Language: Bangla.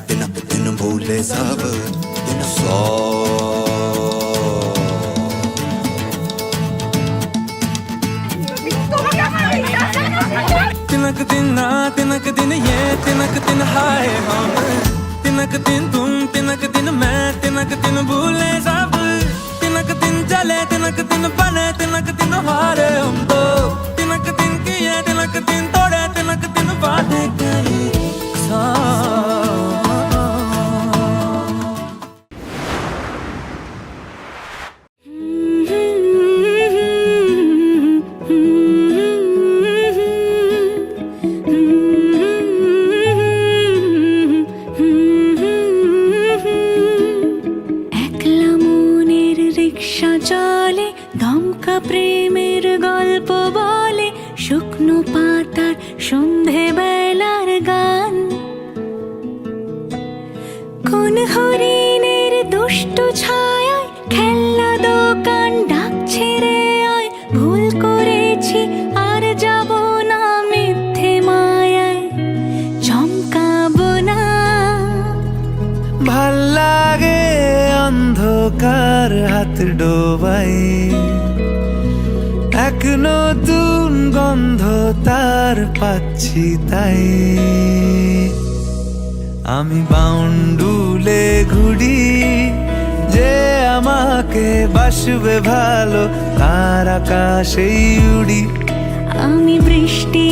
तिनक दिन भूले सब दिन सौ तिनक दिन ना तिनक दिन ये तिनक दिन हाय हम तिनक दिन तुम तिनक दिन मैं तिनक दिन भूले सब तिनक दिन चले तिनक दिन बने तिनक दिन हारे हम तो तिनक दिन किए तिनक दिन तोड़े तिनक दिन बातें करी চলে দমকা প্রেমের গল্প বলে শুকনো পাতার সন্ধে বেলার গান কোন হরিণের দুষ্ট ছায়ায় খেলনা দোকান ডাকছে রে আয় ভুল করেছি আর যাব না মিথ্যে মায়ায় চমকাবো না ভাল লাগে অন্ধকার হাত ডোবাই এক নতুন গন্ধ তার পাচ্ছি তাই আমি বাউন্ডুলে ঘুরি যে আমাকে বাসবে ভালো তার আকাশেই উড়ি আমি বৃষ্টি